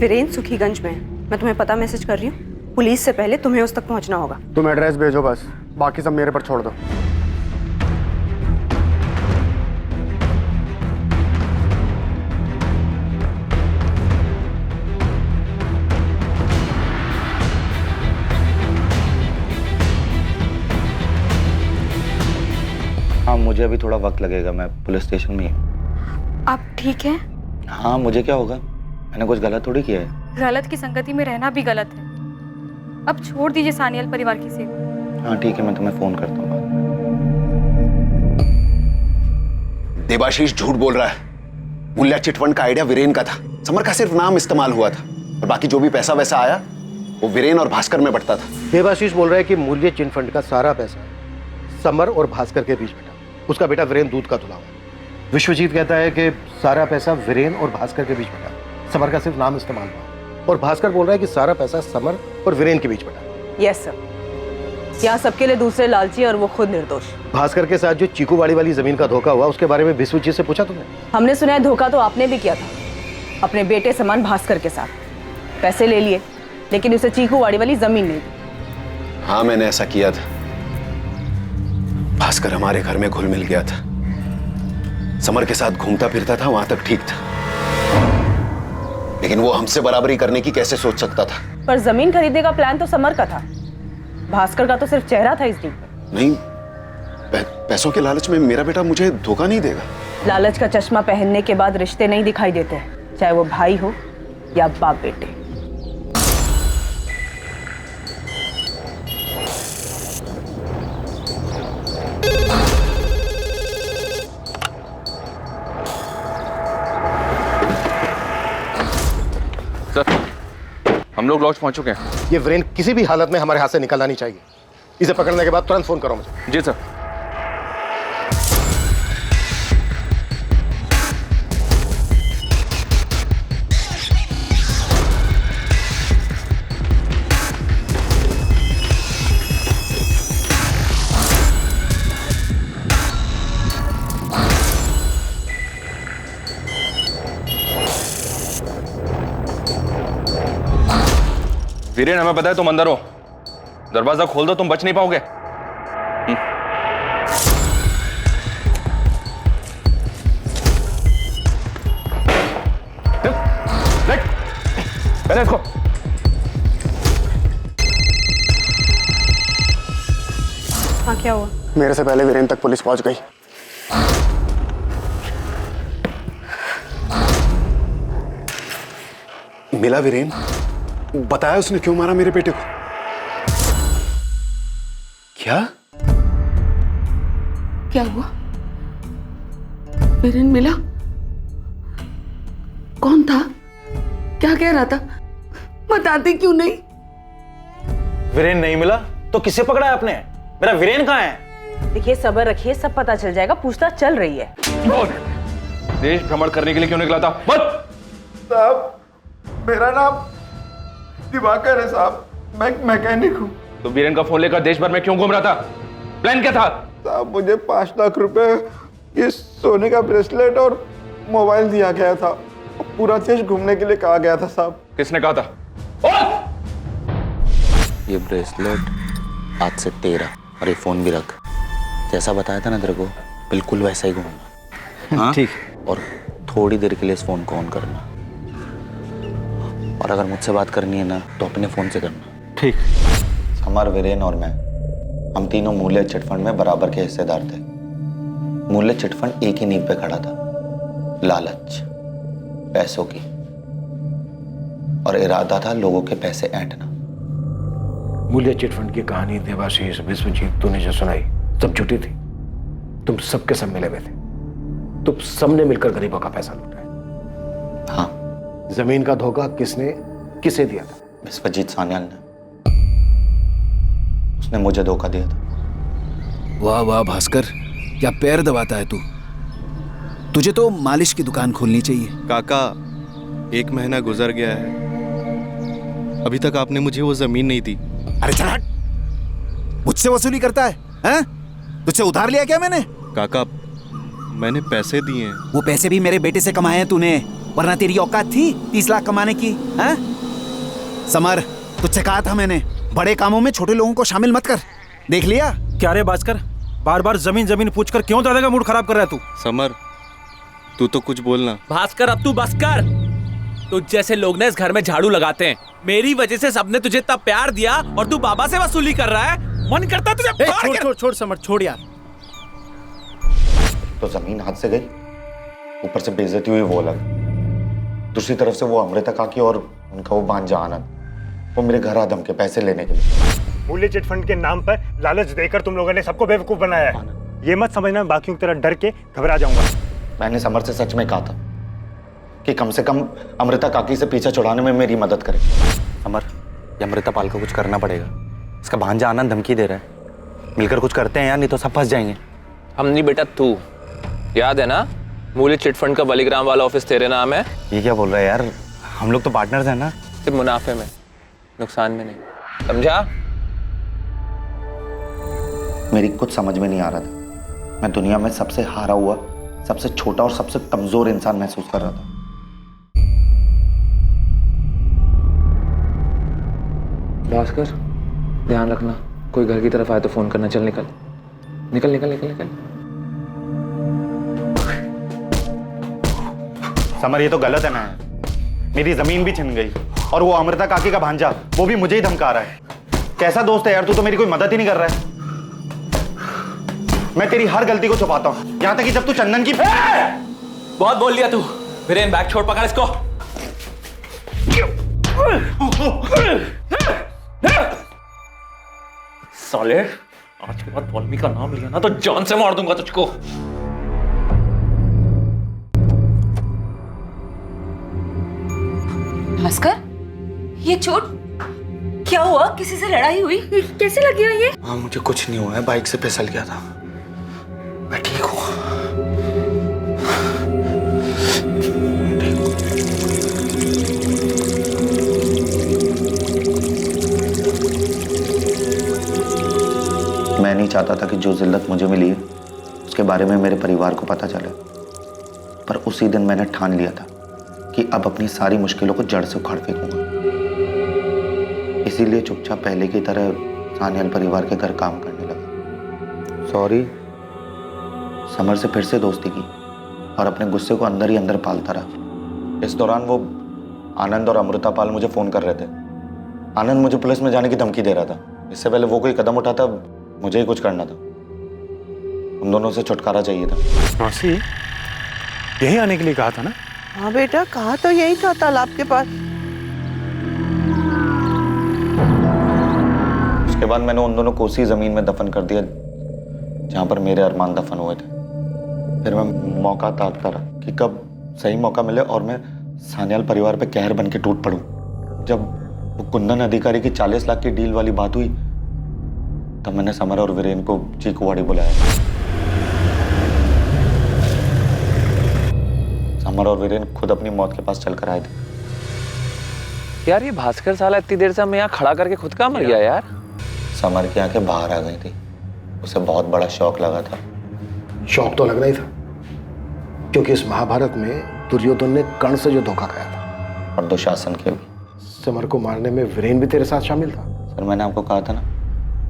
वीरेन सुखीगंज में है। मैं तुम्हें पता मैसेज कर रही हूँ। पुलिस से पहले तुम्हें उस तक पहुंचना होगा।
तुम एड्रेस भेजो बस, बाकी सब मेरे पर छोड़ दो।
हाँ, मुझे अभी थोड़ा वक्त लगेगा, मैं पुलिस स्टेशन में ही हूँ।
आप ठीक हैं?
हाँ, मुझे क्या होगा, मैंने कुछ गलत थोड़ी किया है।
गलत की संगति में रहना भी गलत है। अब छोड़ दीजिए सानियल परिवार की सेवा।
हाँ ठीक है, मैं तुम्हें फोन करता हूँ।
देवाशीष झूठ बोल रहा है। मूल्या चिटफंड का आइडिया वीरेन का था। समर का सिर्फ नाम इस्तेमाल हुआ था और बाकी जो भी पैसा वैसा आया वो वीरेन और भास्कर में बंटता था।
देवाशीष बोल रहा है कि मूल्य चिटफंड का सारा पैसा समर और भास्कर के बीच बटा। उसका बेटा वीरेन दूध का धुला हुआ। विश्वजीत कहता है कि सारा पैसा वीरेन और भास्कर के बीच बटा, समर का सिर्फ नाम इस्तेमाल हुआ। और भास्कर बोल रहा है कि सारा पैसा समर और वीरेन के बीच बटा।
यस सर, यहाँ सबके लिए दूसरे लालची और वो खुद निर्दोष।
भास्कर के साथ जो चीकूवाड़ी वाली जमीन का धोखा हुआ उसके बारे में विश्वजीत से पूछा तुमने?
हमने सुना है धोखा तो आपने भी किया था अपने बेटे समान भास्कर के साथ। पैसे ले लिए लेकिन उसे चीकूवाड़ी वाली जमीन नहीं दी।
हाँ, मैंने ऐसा किया था। भास्कर हमारे घर में घुल मिल गया था। समर के साथ घूमता फिरता था, वहां तक ठीक था, लेकिन वो हमसे बराबरी करने की कैसे सोच सकता था?
पर जमीन खरीदने का प्लान तो समर का था, भास्कर का तो सिर्फ चेहरा था इस डील में।
नहीं, पैसों के लालच में मेरा बेटा मुझे धोखा नहीं देगा।
लालच का चश्मा पहनने के बाद रिश्ते नहीं दिखाई देते, चाहे वो भाई हो या बाप बेटे।
सर, हम लोग लॉज पहुंच चुके हैं।
ये वीरेन किसी भी हालत में हमारे हाथ से निकलना नहीं चाहिए। इसे पकड़ने के बाद तुरंत फोन करो मुझे।
जी सर। वीरेन, हमें पता है तुम अंदर हो। दरवाजा खोल दो, तुम बच नहीं पाओगे। पहले इसको।
हाँ, क्या हुआ?
मेरे से पहले वीरेन तक पुलिस पहुंच गई।
मिला वीरेन? बताया उसने क्यों मारा मेरे बेटे को? क्या
क्या हुआ? वीरेन मिला? कौन था? क्या कह रहा था? बताते क्यों नहीं?
वीरेन नहीं मिला तो किसे पकड़ा है आपने? मेरा वीरेन कहाँ है?
देखिए, सब्र रखिए, सब पता चल जाएगा। पूछताछ चल रही है।
देश भ्रमण करने के लिए क्यों निकला था? बोल।
साहब, मेरा नाम दिवाकर है साहब, मैं मैकेनिक हूँ।
तो वीरेन का फोन लेकर देश भर में क्यों घूम रहा था? प्लान क्या था?
साहब, मुझे 5 लाख रुपए, ये सोने का ब्रेसलेट और मोबाइल दिया गया था। पूरा देश घूमने के लिए कहा गया था साहब।
किसने कहा था?
ये ब्रेसलेट आज से 13 और ये फोन भी रख। जैसा बताया था ना तेरे को, बिल्कुल वैसा ही घूमना। हाँ? ठीक। और थोड़ी देर के लिए इस फोन को ऑन करना, और अगर मुझसे बात करनी है ना तो अपने फोन से करना।
ठीक।
समर, वीरेन और मैं, हम तीनों मूल्य चिटफंड में बराबर के हिस्सेदार थे। मूल्य चिटफंड एक ही नींव पे खड़ा था, लालच, पैसों की, और इरादा था लोगों के पैसे ऐंठना।
मूल्य चिटफंड की कहानी देवाशीष, विश्वजीत, तूने जो सुनाई सब झूठी थी। तुम सबके सब मिले हुए थे। तुम सबने मिलकर गरीबों का पैसा लूटा है।
हाँ।
जमीन का धोखा किसने, किसे दिया था?
विश्वजीत सान्याल ने। उसने मुझे धोखा दिया था।
वाह वाह भास्कर, क्या पैर दबाता है तू। तुझे तो मालिश की दुकान खोलनी चाहिए।
काका, 1 महीना गुजर गया है, अभी तक आपने मुझे वो जमीन नहीं दी।
अरे चल हट, मुझसे वसूली करता है, हैं? तुझसे उधार लिया क्या मैंने?
काका, मैंने पैसे दिए हैं।
वो पैसे भी मेरे बेटे से कमाए हैं तूने। वरना तेरी औकात थी 30 लाख कमाने की? हाँ? समर, तुझसे कहा था मैंने, बड़े कामों में छोटे लोगों को शामिल मत कर। देख लिया?
क्या रे भास्कर, बार बार जमीन जमीन पूछकर क्यों दादा का मूड खराब कर रहा है तू?
समर, तू तो कुछ बोलना।
भास्कर, अब तू बस कर। तुझ जैसे लोग ना इस घर में झाड़ू लगाते हैं। मेरी वजह से सबने तुझे इतना प्यार दिया और तू बाबा से वसूली कर रहा है। मन करता तुझे
छोड़ समर, छोड़ यार।
तो जमीन हाथ से गई, ऊपर से बेइज्जती हुई वो अलग। दूसरी तरफ से वो अमृता काकी और उनका वो भांजा आनंद, वो मेरे घर आ धमके पैसे लेने के लिए।
मूल्य चिट फंड के नाम पर लालच देकर तुम लोगों ने सबको बेवकूफ बनाया है। ये मत समझना बाकियों की तरह डर के घबरा जाऊंगा।
मैंने समर से सच में कहा था कि कम से कम अमृता काकी से पीछा छुड़ाने में मेरी मदद करे।
समर, ये अमृता पाल को कुछ करना पड़ेगा। इसका भांजा आनंद धमकी दे रहा है। मिलकर कुछ करते हैं यार, नहीं तो सब फंस जाएंगे।
हम नहीं बेटा, तू याद है ना, मूल्य चिटफंड का बलिग्राम वाला ऑफिस तेरे नाम है।
ये क्या बोल रहा है यार, हम लोग तो पार्टनर्स हैं ना।
सिर्फ मुनाफे में, नुकसान में नहीं, समझा?
मेरी कुछ समझ में नहीं आ रहा था। मैं दुनिया में सबसे हारा हुआ, सबसे छोटा और सबसे कमजोर इंसान महसूस कर रहा था।
भास्कर, ध्यान रखना, कोई घर की तरफ आए तो फोन करना। चल निकल निकल निकल निकल निकल।
समर, ये तो गलत है ना। मेरी जमीन भी छिन गई और वो अमृता काकी का भांजा, वो भी मुझे ही धमका रहा है। कैसा दोस्त है यार तू, तो मेरी कोई मदद ही नहीं कर रहा है। मैं तेरी हर गलती को छुपाता हूं, यहां तक कि जब तू चंदन की।
बहुत बोल लिया तू। वीरेन, बैग छोड़, पकड़ इसको। साले, आज के बाद पॉलमी का नाम लिया ना तो जान से मार दूंगा तुझको।
भास्कर, ये चोट क्या हुआ? किसी से लड़ाई हुई? कैसे लग गया ये?
हाँ, मुझे कुछ नहीं हुआ है, बाइक से फिसल गया था। मैं ठीक हूँ। मैं नहीं चाहता था कि जो जिल्लत मुझे मिली है उसके बारे में मेरे परिवार को पता चले, पर उसी दिन मैंने ठान लिया था कि अब अपनी सारी मुश्किलों को जड़ से उखाड़ फेंकूंगा। इसीलिए चुपचाप पहले की तरह सानियल परिवार के घर काम करने लगा। सॉरी, समर से फिर से दोस्ती की और अपने गुस्से को अंदर ही अंदर पालता रहा। इस दौरान वो आनंद और अमृता पाल मुझे फोन कर रहे थे। आनंद मुझे पुलिस में जाने की धमकी दे रहा था। इससे पहले वो कोई कदम उठाता, मुझे ही कुछ करना था। उन दोनों से छुटकारा चाहिए था।
मौसी, यही आने के लिए कहा था ना?
हाँ बेटा, कहा तो यही था, तालाब के पास।
उसके बाद मैंने उन दोनों को उसी जमीन में दफन कर दिया जहां पर मेरे अरमान दफन हुए थे। फिर मैं मौका ताकता रहा कि कब सही मौका मिले और मैं सान्याल परिवार पे कहर बन के टूट पड़ूं। जब वो कुंदन अधिकारी की 40 लाख की डील वाली बात हुई तब मैंने समर और वीरेन को चीकुवाड़ी बुलाया। समर और वीरेन खुद अपनी मौत के पास चलकर आए थे।
यार, ये भास्कर साला इतनी देर से हमें यहाँ खड़ा करके खुद का मर गया यार।
समर की आंखें बाहर आ गई थी। उसे बहुत बड़ा शौक लगा था।
शौक तो लगना ही था, क्योंकि इस महाभारत में दुर्योधन ने कर्ण से जो धोखा खाया था,
और दुशासन के भी।
समर को मारने में वीरेन भी तेरे साथ शामिल था।
सर, मैंने आपको कहा था ना,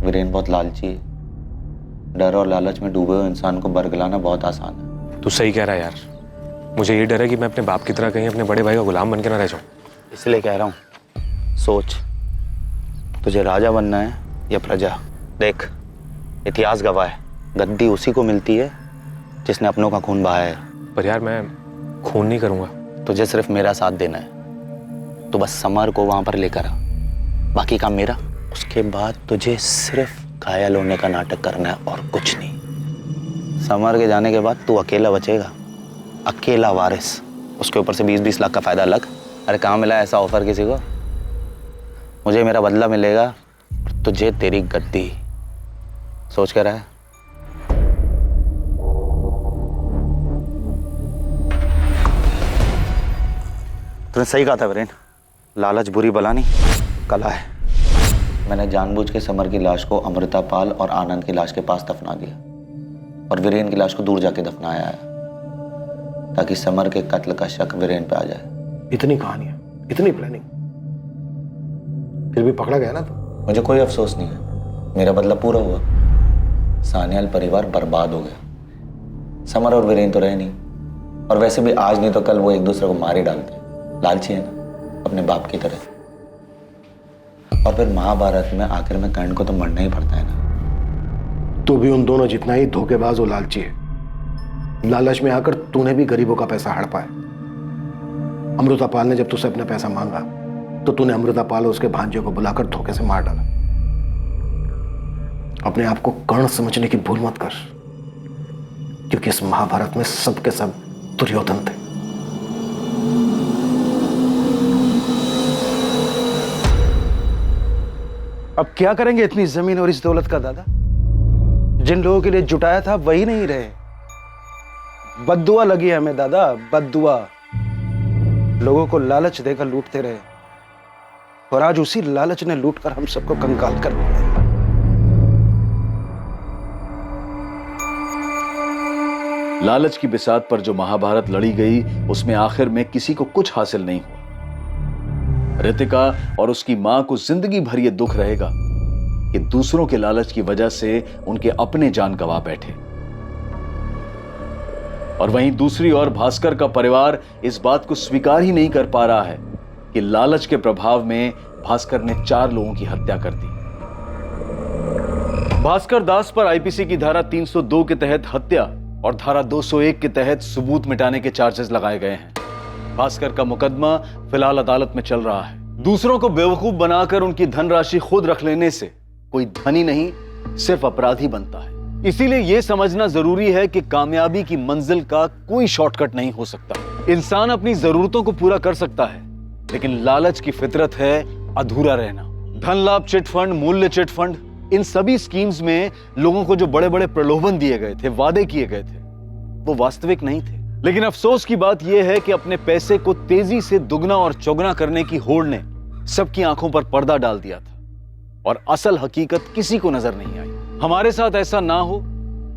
वीरेन बहुत लालची है। डर और लालच में डूबे हुए इंसान को बरगलाना बहुत आसान है।
तू सही कह रहा है यार। मुझे ये डर है कि मैं अपने बाप की तरह कहीं अपने बड़े भाई का गुलाम बन के ना रह जाऊं।
इसलिए कह रहा हूं, सोच, तुझे राजा बनना है या प्रजा। देख, इतिहास गवाह है, गद्दी उसी को मिलती है जिसने अपनों का खून बहाया है।
पर यार, मैं खून नहीं करूंगा।
तुझे सिर्फ मेरा साथ देना है। तो बस समर को वहां पर लेकर आ, बाकी काम मेरा। उसके बाद तुझे सिर्फ घायल होने का नाटक करना है और कुछ नहीं। समर के जाने के बाद तू अकेला बचेगा, अकेला वारिस। उसके ऊपर से 20-20 लाख का फायदा अलग। अरे कहाँ मिला ऐसा ऑफर किसी को? मुझे मेरा बदला मिलेगा और तुझे तेरी गद्दी। सोच कर रहा है?
तूने सही कहा था वीरेन, लालच बुरी बला नहीं, कला है।
मैंने जानबूझ के समर की लाश को अमृता पाल और आनंद की लाश के पास दफना दिया और वीरेन की लाश को दूर जाके दफनाया है। ताकि समर के कत्ल का शक वीरेन पे आ जाए।
इतनी कहानियां, इतनी प्लानिंग, फिर भी पकड़ा गया ना तो?
मुझे कोई अफसोस नहीं है, मेरा बदला पूरा हुआ। सान्याल परिवार बर्बाद हो गया। समर और वीरेन तो रहे नहीं, और वैसे भी आज नहीं तो कल वो एक दूसरे को मार ही डालते। लालची है ना, अपने बाप की तरह। और फिर महाभारत में आखिर में कर्ण को तो मरना ही पड़ता है ना।
तू भी उन दोनों जितना ही धोखेबाज और लालची है। लालच में आकर तूने भी गरीबों का पैसा हड़पा है। अमृतापाल ने जब तुझसे अपना पैसा मांगा तो तूने अमृतापाल और उसके भांजे को बुलाकर धोखे से मार डाला। अपने आप को कर्ण समझने की भूल मत कर, क्योंकि इस महाभारत में सबके सब दुर्योधन थे।
अब क्या करेंगे इतनी जमीन और इस दौलत का दादा? जिन लोगों के लिए जुटाया था वही नहीं रहे। बद्दुआ लगी है हमें दादा, बद्दुआ। लोगों को लालच देकर लूटते रहे, और आज उसी लालच ने लूटकर हम सबको कंगाल कर दिया।
लालच की बिसात पर जो महाभारत लड़ी गई, उसमें आखिर में किसी को कुछ हासिल नहीं हुआ। रितिका और उसकी मां को जिंदगी भर यह दुख रहेगा कि दूसरों के लालच की वजह से उनके अपने जान गंवा बैठे। और वहीं दूसरी ओर भास्कर का परिवार इस बात को स्वीकार ही नहीं कर पा रहा है कि लालच के प्रभाव में भास्कर ने 4 लोगों की हत्या कर दी। भास्कर दास पर आईपीसी की धारा 302 के तहत हत्या और धारा 201 के तहत सबूत मिटाने के चार्जेस लगाए गए हैं। भास्कर का मुकदमा फिलहाल अदालत में चल रहा है। दूसरों को बेवकूफ बनाकर उनकी धनराशि खुद रख लेने से कोई धनी नहीं, सिर्फ अपराधी बनता है। इसीलिए यह समझना जरूरी है कि कामयाबी की मंजिल का कोई शॉर्टकट नहीं हो सकता। इंसान अपनी जरूरतों को पूरा कर सकता है, लेकिन लालच की फितरत है अधूरा रहना। धन लाभ चिट फंड, मूल्य चिट फंड, इन सभी स्कीम्स में लोगों को जो बड़े बड़े प्रलोभन दिए गए थे, वादे किए गए थे, वो वास्तविक नहीं थे। लेकिन अफसोस की बात यह है कि अपने पैसे को तेजी से दुगना और चौगुना करने की होड़ ने सबकी आंखों पर पर्दा डाल दिया था, और असल हकीकत किसी को नजर नहीं आई। हमारे साथ ऐसा ना हो,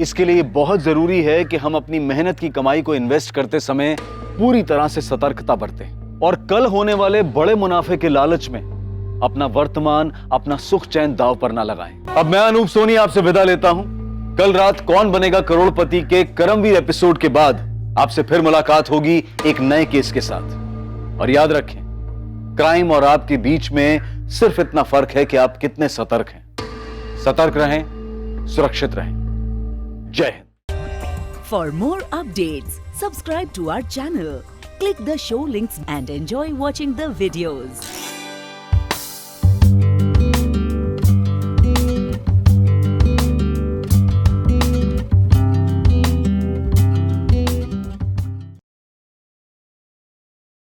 इसके लिए बहुत जरूरी है कि हम अपनी मेहनत की कमाई को इन्वेस्ट करते समय पूरी तरह से सतर्कता बरतें, और कल होने वाले बड़े मुनाफे के लालच में अपना वर्तमान, अपना सुख चैन दांव पर ना लगाएं। अब मैं अनूप सोनी आपसे विदा लेता हूं। कल रात कौन बनेगा करोड़पति के करमवीर एपिसोड के बाद आपसे फिर मुलाकात होगी एक नए केस के साथ। और याद रखें, क्राइम और आपके बीच में सिर्फ इतना फर्क है कि आप कितने सतर्क हैं। सतर्क रहें, सुरक्षित रहें। जय हिंद।
For more updates, subscribe to our channel, click the show links and enjoy watching the videos.